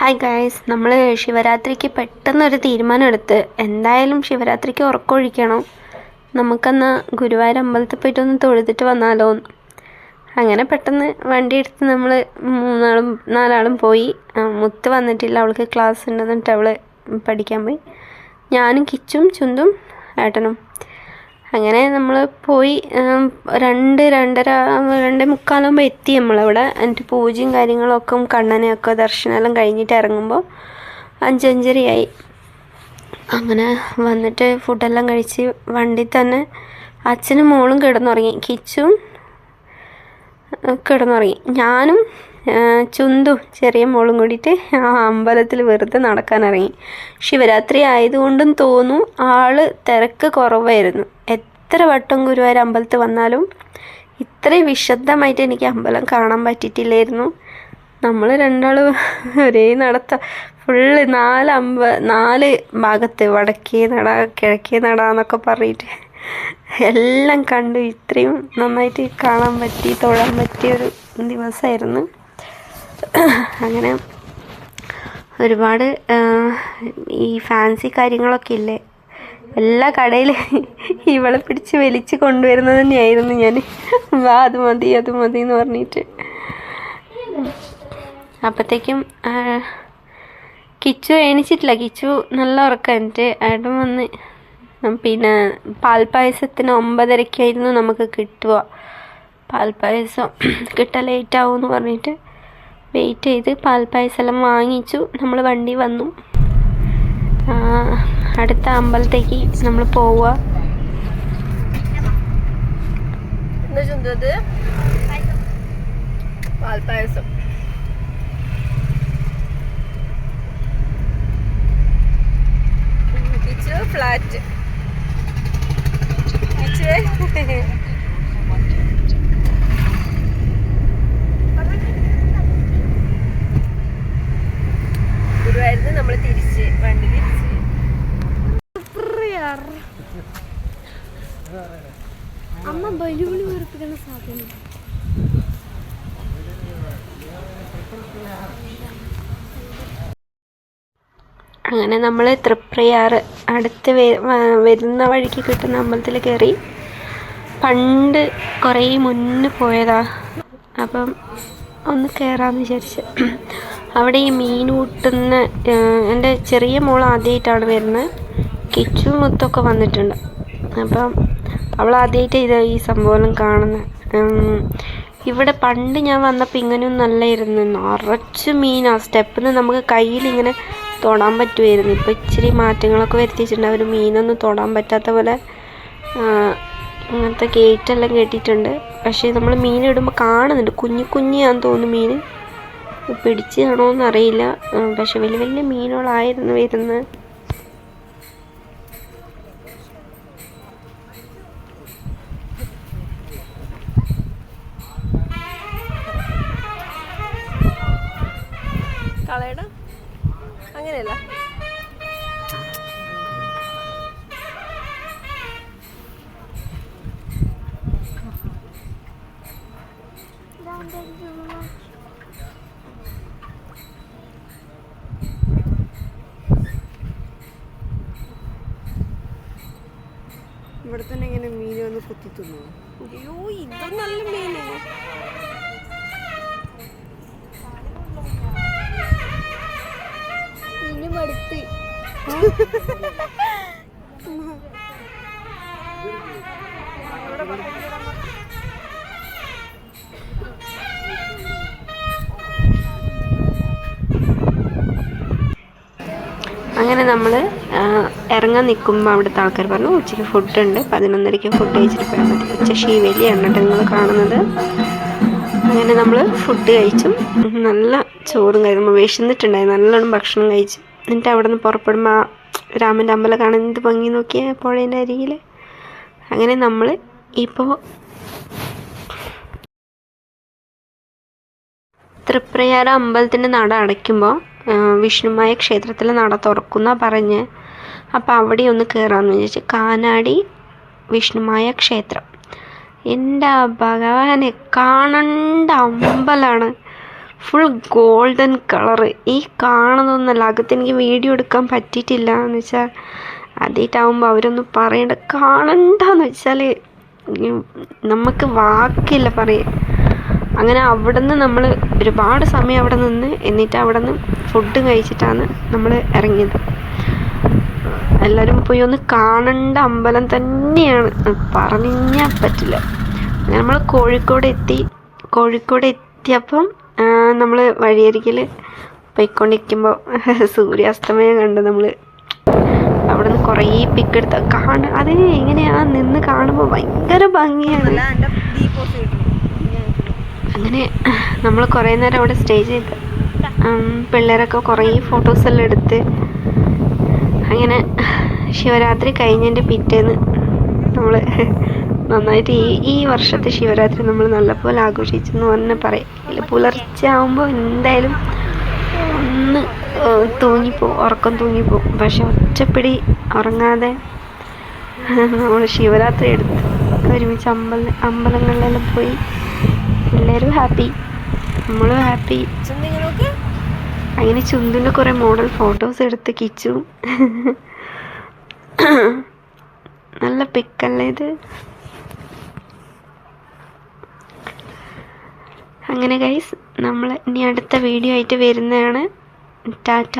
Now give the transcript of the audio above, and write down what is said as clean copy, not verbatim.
Hi guys, നമ്മൾ ശിവരാത്രിക്ക് പെട്ടെന്നൊരു തീരുമാനം എടുത്ത് എന്തായാലും ശിവരാത്രിക്ക് ഉറക്കമൊഴിക്കണം, നമുക്കന്ന് ഗുരുവായൂർ അമ്പലത്തിൽ പോയിട്ടൊന്ന് തൊഴുതിട്ട് വന്നാലോ. അങ്ങനെ പെട്ടെന്ന് വണ്ടി എടുത്ത് നമ്മൾ നാലാളും പോയി. മുത്ത് വന്നിട്ടില്ല, അവൾക്ക് ക്ലാസ് ഉണ്ടെന്നിട്ട് അവൾ പഠിക്കാൻ പോയി. ഞാനും കിച്ചും ചുന്തും ഏട്ടനും അങ്ങനെ നമ്മൾ പോയി. 2:30 എത്തി നമ്മളവിടെ. എന്നിട്ട് പൂജയും കാര്യങ്ങളൊക്കെ കണ്ണനെയൊക്കെ ദർശനമെല്ലാം കഴിഞ്ഞിട്ട് ഇറങ്ങുമ്പോൾ 5:30 അങ്ങനെ വന്നിട്ട് ഫുഡെല്ലാം കഴിച്ച് വണ്ടി തന്നെ അച്ഛനും മോളും കിടന്നുറങ്ങി. കിച്ചും കിടന്നുറങ്ങി. ഞാനും ചുന്തും ചെറിയ മോളും കൂടിയിട്ട് അമ്പലത്തിൽ വെറുതെ നടക്കാനിറങ്ങി. ശിവരാത്രി ആയതുകൊണ്ടും തോന്നും ആള് തിരക്ക് കുറവായിരുന്നു. എത്ര വട്ടം ഗുരുവായൂർ അമ്പലത്തിൽ വന്നാലും ഇത്രയും വിശദമായിട്ട് എനിക്ക് അമ്പലം കാണാൻ പറ്റിയിട്ടില്ലായിരുന്നു. നമ്മൾ രണ്ടാളും ഒരേ നടത്ത ഫുള്ള് 4 ഭാഗത്ത് വടക്കേ നട കിഴക്കേ നട എന്നൊക്കെ പറഞ്ഞിട്ട് എല്ലാം കണ്ടു. ഇത്രയും നന്നായിട്ട് കാണാൻ പറ്റി, തൊഴാൻ പറ്റിയൊരു ദിവസമായിരുന്നു. അങ്ങനെ ഒരുപാട് ഈ ഫാൻസി കാര്യങ്ങളൊക്കെ ഇല്ലേ, എല്ലാ കടയിലും ഇവളെ പിടിച്ച് വലിച്ച് കൊണ്ടുവരുന്നത് തന്നെയായിരുന്നു ഞാൻ. വാ അത് മതി എന്ന് പറഞ്ഞിട്ട്. അപ്പോഴത്തേക്കും കിച്ചു എണീച്ചിട്ടില്ല. കിച്ചു നല്ല ഉറക്കം. എന്നിട്ട് ഏട്ടൻ വന്ന് പിന്നെ പാൽപ്പായസത്തിന് 9:30 നമുക്ക് കിട്ടുക. പാൽപ്പായസം കിട്ടാൻ ലേറ്റ് ആവുമെന്ന് പറഞ്ഞിട്ട് വെയിറ്റ് ചെയ്ത് പാൽപ്പായസം എല്ലാം വാങ്ങിച്ചു. നമ്മൾ വണ്ടി വന്നു. അടുത്ത അമ്പലത്തേക്ക് നമ്മൾ പോവുക. പാൽപ്പായസം ഫ്ലാറ്റ് ഗുരുവായൂരിന്ന് നമ്മൾ തിരിച്ച് വണ്ടി തിരിച്ച് അമ്മ ബലൂണി വീർപ്പിക്കുന്ന സാധനം. അങ്ങനെ നമ്മൾ തൃപ്രയാർ അടുത്ത് വരുന്ന വഴിക്ക് കിട്ടുന്ന അമ്പലത്തിൽ കയറി. പണ്ട് കുറേ മുന്നേ പോയതാ, അപ്പം ഒന്ന് കയറാമെന്ന് വിചാരിച്ച്. അവിടെ ഈ മീൻ കൂട്ടുന്ന എൻ്റെ ചെറിയ മോൾ ആദ്യമായിട്ടാണ് വരുന്നത്. കിച്ചു മുത്തൊക്കെ വന്നിട്ടുണ്ട്. അപ്പം അവൾ ആദ്യമായിട്ട് ഈ സംഭവം കാണുന്നത്. ഇവിടെ പണ്ട് ഞാൻ വന്നപ്പോൾ ഇങ്ങനെയൊന്നും നല്ലായിരുന്നു. നിറച്ച് മീനാണ്. സ്റ്റെപ്പിൽ നിന്ന് നമുക്ക് കയ്യിലിങ്ങനെ തൊടാൻ പറ്റുമായിരുന്നു. ഇപ്പോൾ ഇച്ചിരി മാറ്റങ്ങളൊക്കെ വരുത്തിയിട്ടുണ്ട്. അവർ മീനൊന്നും തൊടാൻ പറ്റാത്ത പോലെ ഇങ്ങനത്തെ ഗേറ്റെല്ലാം കെട്ടിയിട്ടുണ്ട്. പക്ഷേ നമ്മൾ മീനിടുമ്പോൾ കാണുന്നുണ്ട്, കുഞ്ഞാന്ന് തോന്നുന്നു മീൻ. പിടിച്ച് കാണുമോയെന്നറിയില്ല. പക്ഷെ വലിയ വലിയ മീനുകളായിരുന്നു വരുന്നത്. കളയട അങ്ങനെയല്ല, ഇവിടെ തന്നെ ഇങ്ങനെ മീൻ വന്ന് കുത്തി തിന്നു. അയ്യോ, ഇത് നല്ല മീന്. മടുത്ത് അങ്ങനെ നമ്മൾ ഇറങ്ങാൻ നിൽക്കുമ്പോൾ അവിടുത്തെ ആൾക്കാർ പറഞ്ഞു ഉച്ചയ്ക്ക് ഫുഡുണ്ട്, 11:30 ഫുഡ് കഴിച്ചിട്ട് പോയാൽ മതി. ഉച്ച ശീവേലിയാണ് കേട്ടോ നിങ്ങൾ കാണുന്നത്. അങ്ങനെ നമ്മൾ ഫുഡ് കഴിച്ചു. നല്ല ചോറും കഴിച്ചു. നമ്മൾ വിശന്നിട്ടുണ്ടായി, നല്ലോണം ഭക്ഷണം കഴിച്ചു. എന്നിട്ട് അവിടെ നിന്ന് പുറപ്പെടുമ്പോൾ രാമൻ്റെ അമ്പലം കാണാൻ എന്ത് ഭംഗി നോക്കിയാൽ പുഴേൻ്റെ അരികിൽ. അങ്ങനെ നമ്മൾ ഇപ്പോൾ തൃപ്രയാർ അമ്പലത്തിൻ്റെ നട അടയ്ക്കുമ്പോൾ വിഷ്ണുമായ ക്ഷേത്രത്തിൽ നട തുറക്കുന്ന പറഞ്ഞ്. അപ്പോൾ അവിടെ ഒന്ന് കയറാമെന്ന് വിചാരിച്ചു. കാനാടി വിഷ്ണുമായ ക്ഷേത്രം. എൻ്റെ ഭഗവാനെ, കാണേണ്ട അമ്പലമാണ്. Full golden colour. ഈ കാണുന്നതൊന്നല്ല, അകത്ത് എനിക്ക് വീഡിയോ എടുക്കാൻ പറ്റിയിട്ടില്ല എന്ന് വെച്ചാൽ ആദ്യമായിട്ടാവുമ്പോൾ അവരൊന്നും പറയണ്ട, കാണണ്ടെന്ന് വെച്ചാൽ നമുക്ക് വാക്കില്ല പറയാൻ. അങ്ങനെ അവിടെ നിന്ന് നമ്മൾ ഒരുപാട് സമയം അവിടെ നിന്ന്, എന്നിട്ട് അവിടെ നിന്ന് ഫുഡ് കഴിച്ചിട്ടാണ് നമ്മൾ ഇറങ്ങിയത്. എല്ലാവരും പോയി ഒന്ന് കാണേണ്ട അമ്പലം തന്നെയാണ്, പറഞ്ഞാൽ പറ്റില്ല. അങ്ങനെ നമ്മൾ കോഴിക്കോട് എത്തിയപ്പം നമ്മൾ വഴിയരികിൽ പോയിക്കൊണ്ടിരിക്കുമ്പോൾ സൂര്യാസ്തമയം കണ്ട് നമ്മൾ അവിടെ നിന്ന് കുറേ പിക്ക് എടുത്ത് അത് എങ്ങനെയാണ് നിന്ന് കാണുമ്പോൾ ഭയങ്കര ഭംഗിയാണ്. അങ്ങനെ നമ്മൾ കുറേ നേരം അവിടെ സ്റ്റേ ചെയ്ത് പിള്ളേരൊക്കെ കുറേ ഫോട്ടോസെല്ലാം എടുത്ത് അങ്ങനെ ശിവരാത്രി കഴിഞ്ഞതിൻ്റെ പിറ്റേന്ന് നമ്മൾ നന്നായിട്ട് ഈ വർഷത്തെ ശിവരാത്രി നമ്മൾ നല്ലപോലെ ആഘോഷിച്ചെന്ന് തന്നെ പറയാം. പുലർച്ചെ ആകുമ്പോൾ എന്തായാലും ഒന്ന് ഉറക്കം തൂങ്ങിപ്പോവും. പക്ഷെ ഒറ്റപ്പിടി ഉറങ്ങാതെ നമ്മൾ ശിവരാത്രി എടുത്ത് ഒരുമിച്ച് അമ്പലങ്ങളിലെല്ലാം പോയി. എല്ലാവരും ഹാപ്പി, നമ്മളും ഹാപ്പി. അങ്ങനെ ചുന്തുൻ്റെ കുറേ മോഡൽ ഫോട്ടോസ് എടുത്ത് കിച്ചു. നല്ല പിക്കല്ലേ ഇത്. അങ്ങനെ ഗൈസ്, നമ്മൾ ഇനി അടുത്ത വീഡിയോ ആയിട്ട് വരുന്നതാണ്. ടാറ്റ.